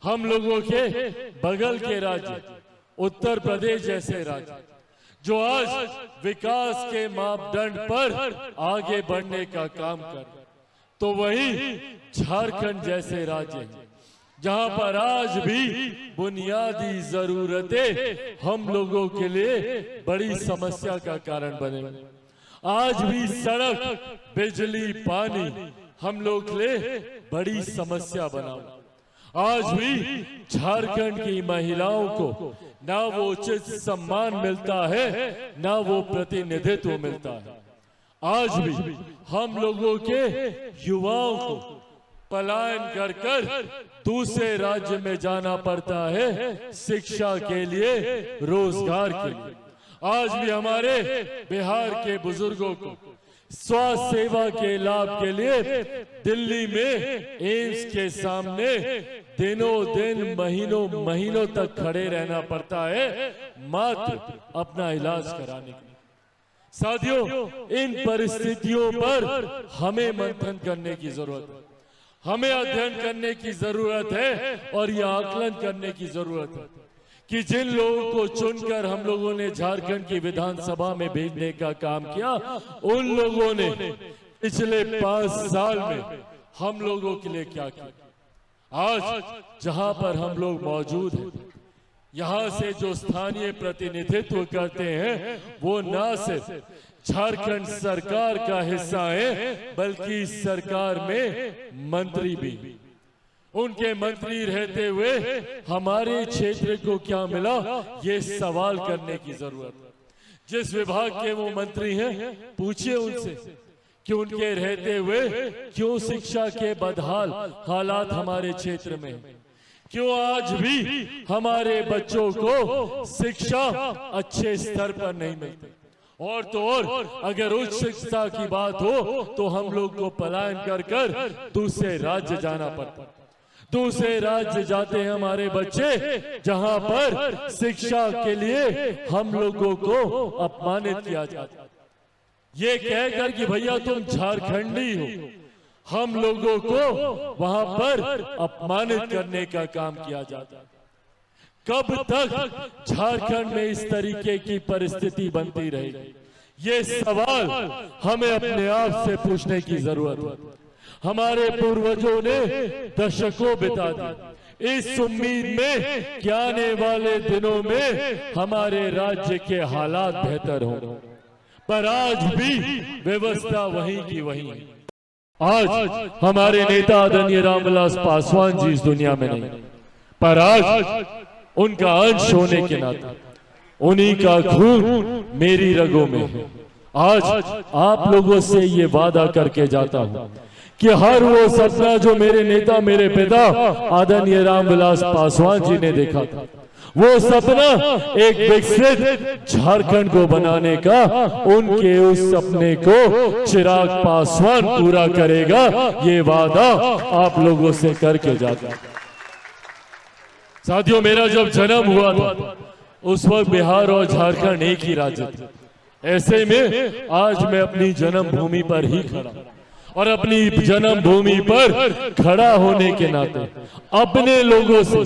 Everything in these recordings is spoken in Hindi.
हम लोगों के बगल के राज्य उत्तर प्रदेश जैसे राज्य जो आज विकास के मापदंड पर आगे बढ़ने का काम कर, तो वही झारखंड जैसे राज्य हैं जहां पर आज भी बुनियादी जरूरतें हम लोगों के लिए बड़ी समस्या का कारण बने। आज भी सड़क, बिजली, पानी हम लोग के लिए बड़ी समस्या बना। आज भी झारखंड की महिलाओं को ना वो उचित सम्मान मिलता है, ना वो प्रतिनिधित्व मिलता है। आज भी हम लोगों के युवाओं को पलायन कर कर दूसरे राज्य में जाना पड़ता है शिक्षा के लिए, रोजगार के लिए। आज भी हमारे बिहार के बुजुर्गों को स्वास्थ्य सेवा के लाभ के लिए दिल्ली में एम्स के सामने दिनों दिन, महीनों महीनों तक खड़े रहना पड़ता है मात्र अपना इलाज कराने के लिए। साथियों, इन परिस्थितियों पर हमें मंथन करने की जरूरत है, हमें अध्ययन करने की जरूरत है और यह आकलन करने की जरूरत है कि जिन लोगों को चुनकर हम लोगों ने झारखंड की विधानसभा में भेजने का काम किया, उन लोगों ने पिछले 5 साल में हम लोगों के लिए क्या किया। आज जहां पर हम लोग मौजूद हैं, यहां से जो स्थानीय प्रतिनिधित्व करते हैं वो न सिर्फ झारखंड सरकार का हिस्सा है बल्कि सरकार में मंत्री भी। उनके मंत्री रहते हुए हमारे क्षेत्र को क्या मिला, ये सवाल करने की जरूरत है। जिस विभाग के वो मंत्री हैं, पूछिए उनसे कि उनके रहते हुए क्यों शिक्षा के बदहाल हालात हमारे क्षेत्र में, क्यों आज भी हमारे बच्चों को शिक्षा अच्छे स्तर पर नहीं मिलती। और तो और अगर उच्च शिक्षा की बात हो तो हम लोग को पलायन कर कर दूसरे राज्य जाना पड़ता। दूसरे राज्य जाते हैं हमारे बच्चे जहां पर शिक्षा के लिए हम लोगों को अपमानित किया जाता है, ये कहकर कि भैया तुम झारखंडी हो। हम लोगों को वहां पर अपमानित करने का काम किया जाता है। कब तक झारखंड में इस तरीके की परिस्थिति बनती रहेगी, ये सवाल हमें अपने आप से पूछने की जरूरत है। हमारे पूर्वजों ने दशकों बिता दी इस उम्मीद में कि आने वाले दिनों में हमारे राज्य के हालात बेहतर हों, पर आज भी व्यवस्था वही की वही है। आज हमारे नेता आदरणीय रामविलास पासवान जी इस दुनिया में नहीं, पर आज उनका अंश होने के नाते उन्हीं का खून मेरी रगों में है। आज आप लोगों से ये वादा करके जाता हूं कि हर वो सपना जो मेरे नेता, मेरे पिता आदरणीय रामविलास पासवान जी ने देखा था, वो सपना एक विकसित झारखंड को बनाने का, उनके उस सपने को चिराग पासवान पूरा करेगा, ये वादा आप लोगों से करके जाता। साथियों, मेरा जब जन्म हुआ था उस वक्त बिहार और झारखंड एक ही राज्य था। ऐसे में आज मैं अपनी जन्मभूमि पर ही खड़ा और अपनी जन्मभूमि पर खड़ा होने के नाते अपने लोगों से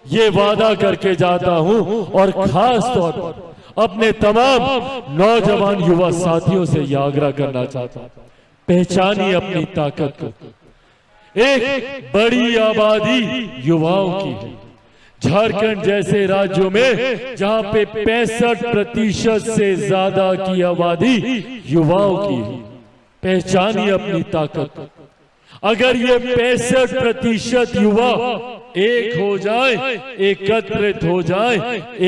ये वादा करके जाता हूं और खास तौर पर अपने तमाम नौजवान युवा साथियों से यह आग्रह करना चाहता हूं, पहचानिए अपनी ताकत को। एक बड़ी आबादी युवाओं की है झारखंड जैसे राज्यों में, जहां पे 65% से ज्यादा की आबादी युवाओं की है। पहचानिए अपनी ताकत। अगर ये 65% युवा एक हो जाए, एकत्रित हो जाए,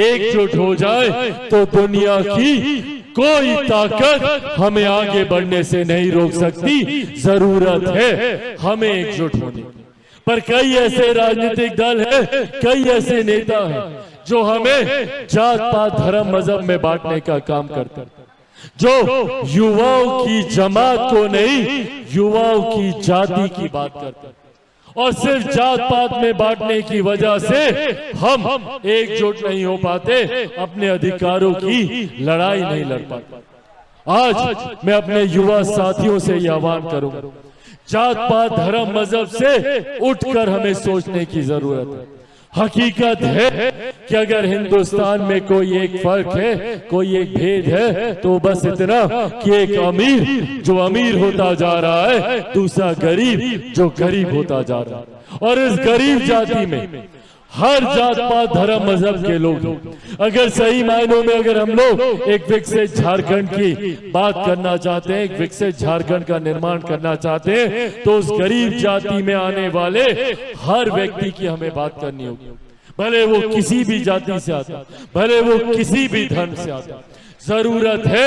एकजुट हो जाए, तो दुनिया की कोई ताकत हमें आगे बढ़ने से नहीं रोक सकती। जरूरत है हमें एकजुट होने की। पर कई ऐसे राजनीतिक दल हैं, कई ऐसे नेता हैं जो हमें जात पात, धर्म, मजहब में बांटने का काम करते हैं, जो युवाओं की जमात को नहीं, युवाओं की जाति की बात करते हैं। और सिर्फ जात पात में बांटने की वजह से हम एकजुट नहीं हो पाते, अपने अधिकारों की लड़ाई नहीं लड़ पाते। आज मैं अपने युवा साथियों से यह आह्वान करूंगा, जात पात, धर्म, मजहब से उठकर हमें सोचने की जरूरत है। हकीकत है कि अगर हिंदुस्तान में कोई एक फर्क है, कोई एक भेद है, तो बस इतना कि एक अमीर जो अमीर होता जा रहा है, दूसरा गरीब जो गरीब होता जा रहा है। और इस गरीब जाति में हर जात पात धर्म मजहब के लोग हैं। अगर सही मायनों में अगर हम लोग एक विकसित झारखंड की बात करना चाहते हैं, एक विकसित झारखंड का निर्माण करना चाहते हैं, तो उस गरीब जाति में आने वाले हर व्यक्ति की हमें बात करनी होगी, भले वो किसी भी जाति से आता, भले वो किसी भी धर्म से आता। जरूरत है